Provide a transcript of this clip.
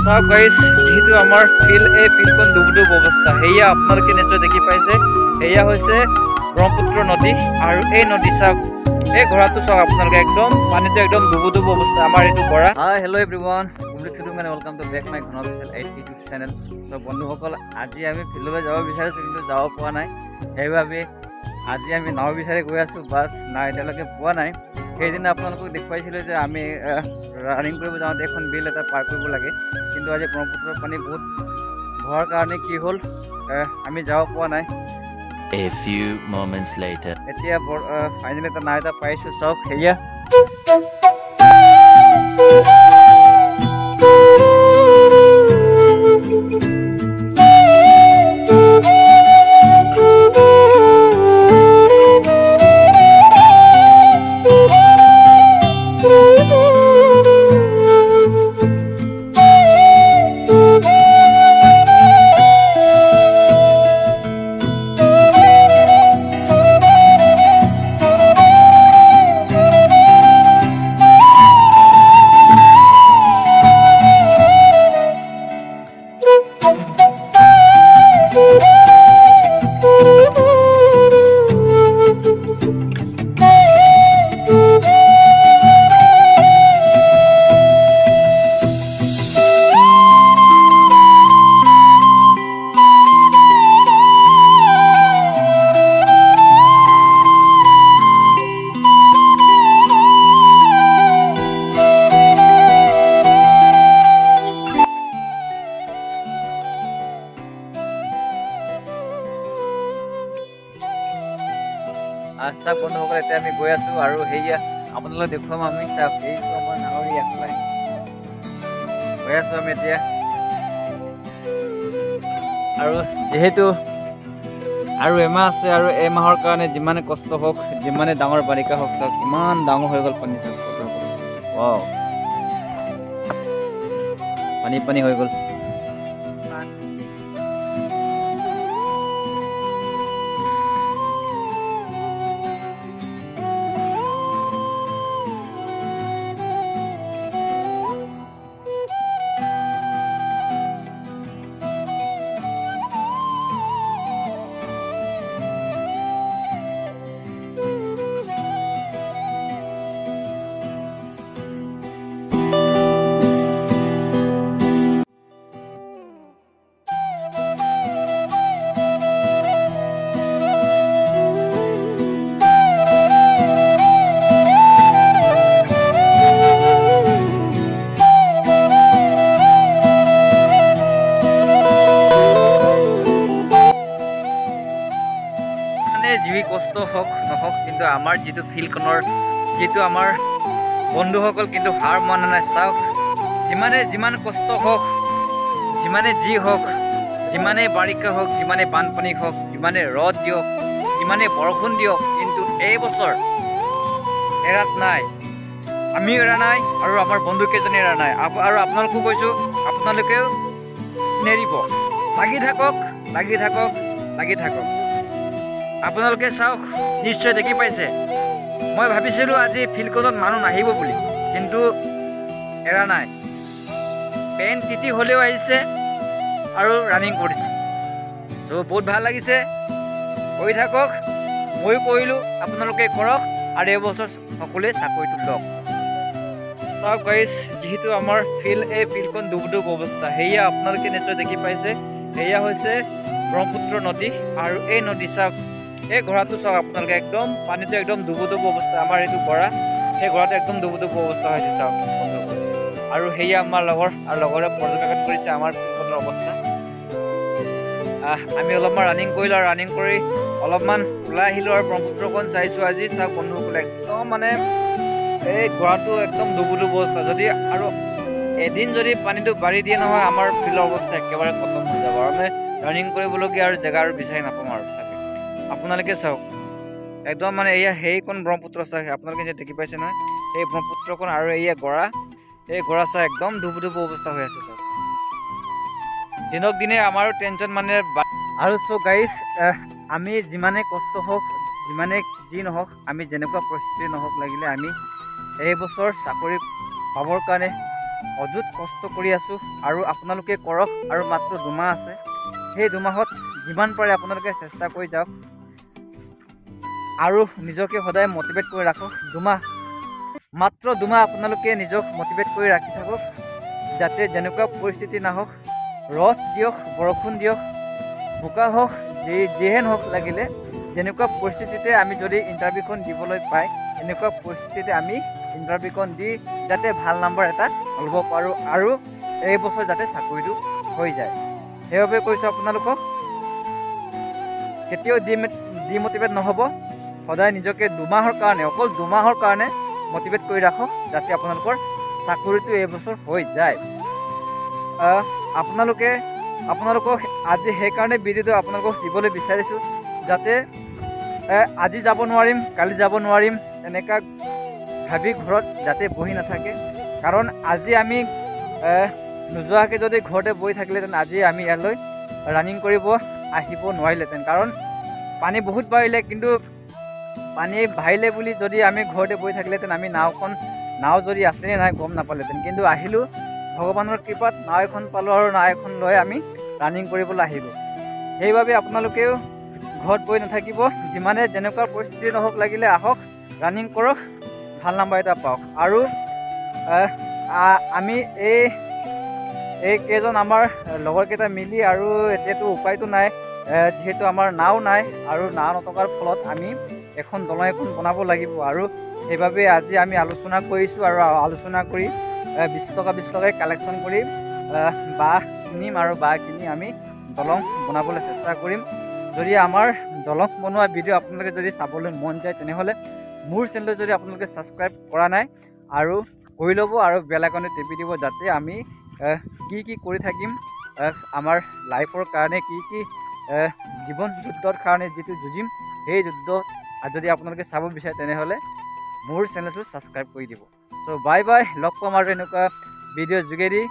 চাওক গাইজ যেহেতু আমাৰ ফিল্ডখন ডুব অৱস্থা সেয়া আপোনালোকে নিশ্চয় দেখি পাইছে। সেয়া হৈছে ব্ৰহ্মপুত্ৰ নদী আৰু এই নদী চাওক এই ঘোঁৰাটো চাওক আপোনালোকে একদম পানীটো একদম ডুব অৱস্থা আমাৰ এইটো ঘোঁৰা। Hi hello' everyone, welcome to back my ঘন ইউটিউব চেনেল। চ' বন্ধুসকল, আজি আমি ফিল্ডলৈ যাব বিচাৰিছোঁ কিন্তু যাব পৰা নাই। সেইবাবে আজি আমি নাও বিচাৰি গৈ আছোঁ, বাছ নাই এতিয়ালৈকে পোৱা নাই। সেইদিনা আপোনালোকক দেখুৱাইছিলোঁ যে আমি ৰানিং কৰিব যাওঁতে এখন বিল এটা পাৰ কৰিব লাগে, কিন্তু আজি ব্ৰহ্মপুত্ৰৰ পানী বহুত হোৱাৰ কাৰণে কি হ'ল আমি যাব পৰা নাই। A few moments later. এতিয়া ফাইনেলি এটা নাও এটা পাইছোঁ, চাওক সেয়া। চাওক বন্ধুসকল, এতিয়া আমি গৈ আছোঁ আৰু সেয়া আপোনালোকে দেখুৱাম আমি। চাওক এইটো আমাৰ নাৱৰী আগফালে গৈ আছোঁ আমি এতিয়া। আৰু যিহেতু আৰু এমাহ আছে আৰু এমাহৰ কাৰণে যিমানে কষ্ট হওক, যিমানে ডাঙৰ বাৰিষা হওক, চাওক ইমান ডাঙৰ হৈ গ'ল পানী। চাওক ৱাও, পানী হৈ গ'ল। যি কষ্ট হওক নহওক, কিন্তু আমাৰ যিটো ফিল্ডখনৰ যিটো আমাৰ বন্ধুসকল কিন্তু হাৰ মনা নাই। চাওক যিমান কষ্ট হওক, যিমানে যি হওক, যিমানে বাৰিষা হওক, যিমানে বানপানী হওক, যিমানে ৰ'দ দিয়ক, যিমানে বৰষুণ দিয়ক, কিন্তু এই বছৰ এৰাত নাই। আমিও এৰা নাই আৰু আমাৰ বন্ধুকেইজনে এৰা নাই। আৰু আপোনালোকো কৈছোঁ, আপোনালোকেও নেৰিব। লাগি থাকক। আপোনালোকে চাওক, নিশ্চয় দেখি পাইছে। মই ভাবিছিলোঁ আজি ফিল্ডখনত মানুহ নাহিব বুলি, কিন্তু এৰা নাই। পেন তিতি হ'লেও আহিছে আৰু ৰানিং কৰিছে। চ' বহুত ভাল লাগিছে, কৰি থাকক। ময়ো কৰিলোঁ, আপোনালোকে কৰক আৰু এইবছৰ সকলোৱে চাকৰিটো লওক। চাওক গাইজ, যিহেতু আমাৰ ফিল্ডখন ডুব অৱস্থা সেয়া আপোনালোকে নিশ্চয় দেখি পাইছে। সেয়া হৈছে ব্ৰহ্মপুত্ৰ নদী আৰু এই নদী চাওক এই ঘোঁৰাটো চাওক আপোনালোকে একদম পানীটো একদম ডুব অৱস্থা। আমাৰ এইটো ঘোঁৰা, সেই ঘোঁৰাটো একদম ডুব অৱস্থা হৈছে চাওক বন্ধুসকল। আৰু সেয়া আমাৰ লগৰে পৰ্যবেক্ষণ কৰিছে আমাৰ ফিল্ডখনৰ অৱস্থা। আমি অলপমান ৰানিং কৰিলোঁ আৰু ৰানিং কৰি অলপমান ওলাই আহিলোঁ আৰু ব্ৰহ্মপুত্ৰখন চাইছোঁ আজি। চাওক বন্ধুসকল, একদম মানে এই ঘোঁৰাটো একদম ডুব অৱস্থা। যদি আৰু এদিন যদি পানীটো বাঢ়ি দিয়ে নহয়, আমাৰ ফিল্ডৰ অৱস্থা একেবাৰে খতম হৈ যাব আৰু আমি ৰানিং কৰিবলগীয়া আৰু জেগা আৰু বিচাৰি নাপাম আৰু চাগে। আপোনালোকে চাওক একদম মানে এয়া সেইখন ব্ৰহ্মপুত্ৰ চাওক, আপোনালোকে যে দেখি পাইছে নহয় সেই ব্ৰহ্মপুত্ৰখন। আৰু এয়া ঘোঁৰা, এই ঘোঁৰা চাওক একদম ডুব অৱস্থা হৈ আছে চাওক। দিনক দিনে আমাৰো টেনশ্যন মানে। আৰু চ' গাইজ, আমি যিমানে কষ্ট হওক, যিমানে যি নহওক, আমি যেনেকুৱা পৰিস্থিতি নহওক লাগিলে আমি এই বছৰ চাকৰি পাবৰ কাৰণে অযুত কষ্ট কৰি আছোঁ আৰু আপোনালোকে কৰক আৰু মাত্ৰ 2 মাহ আছে সেই 2 মাহত যিমান পাৰে আপোনালোকে চেষ্টা কৰি যাওক আৰু নিজকে সদায় মটিভেট কৰি ৰাখক 2 মাহ মাত্ৰ 2 মাহ আপোনালোকে নিজক মটিভেট কৰি ৰাখি থাকক যাতে যেনেকুৱা পৰিস্থিতি নাহক ৰ'দ দিয়ক বৰষুণ দিয়ক বোকা হওক যিহেন হওক লাগিলে যেনেকুৱা পৰিস্থিতিতে আমি যদি ইণ্টাৰভিউখন দিবলৈ পায় এনেকুৱা পৰিস্থিতিতে আমি ইণ্টাৰভিউখন দি যাতে ভাল নম্বৰ এটা ল'ব পাৰোঁ আৰু এই বছৰ যাতে চাকৰিটো হৈ যায় সেইবাবে কৈছোঁ আপোনালোকক কেতিয়াও ডিমটিভেট নহ'ব সদায় নিজকে 2 মাহৰ কাৰণে অকল 2 মাহৰ কাৰণে মটিভেট কৰি ৰাখক যাতে আপোনালোকৰ চাকৰিটো এই বছৰ হৈ যায় আপোনালোকক আজি সেইকাৰণে ভিডিঅ'টো আপোনালোকক দিবলৈ বিচাৰিছোঁ যাতে আজি যাব নোৱাৰিম কালি যাব নোৱাৰিম এনেকুৱা ভাবি ঘৰত যাতে বহি নাথাকে কাৰণ আজি আমি নোযোৱাকৈ যদি ঘৰতে বহি থাকিলেহেঁতেন আজি আমি ইয়ালৈ ৰানিং কৰিব আহিব নোৱাৰিলেহেঁতেন কাৰণ পানী বহুত বাঢ়িলে কিন্তু পানী বাঢ়িলে বুলি যদি আমি ঘৰতে বহি থাকিলেহেঁতেন আমি নাও যদি আছেনে নাই গম নাপালেহেঁতেন কিন্তু আহিলোঁ ভগৱানৰ কৃপাত নাও এখন পালোঁ আৰু নাও এখন লৈ আমি ৰানিং কৰিবলৈ আহিলোঁ সেইবাবে আপোনালোকেও ঘৰত বহি নাথাকিব যিমানে যেনেকুৱা পৰিস্থিতি নহওক লাগিলে আহক ৰানিং কৰক ভাল নম্বৰ এটা পাওক আৰু আমি এই কেইজন আমাৰ লগৰকেইটা মিলি আৰু এতিয়াতো উপায়তো নাই যিহেতু আমাৰ নাও নাই আৰু নাও নথকাৰ ফলত আমি এখন দলং এখন বনাব লাগিব আৰু সেইবাবে আজি আমি আলোচনা কৰিছোঁ আৰু আলোচনা কৰি 20 টকাকৈ কালেকশ্যন কৰি বাঁহ কিনিম আৰু বাঁহ কিনি আমি দলং বনাবলৈ চেষ্টা কৰিম যদি আমাৰ দলং বনোৱা ভিডিঅ' আপোনালোকে যদি চাবলৈ মন যায় তেনেহ'লে মোৰ চেনেলটো যদি আপোনালোকে ছাবস্ক্ৰাইব কৰা নাই আৰু কৰি ল'ব আৰু বেল আইকনটো টিপি দিব যাতে আমি কি কৰি থাকিম আমাৰ লাইফৰ কাৰণে কি জীৱন যুদ্ধৰ কাৰণে যিটো যুঁজিম সেই যুদ্ধ যদি আপোনালোকে চাব বিচাৰে তেনেহ'লে মোৰ চেনেলটো ছাবস্ক্ৰাইব কৰি দিব চ' বাই বাই লগ পাম আৰু এনেকুৱা ভিডিঅ'ৰ যোগেদি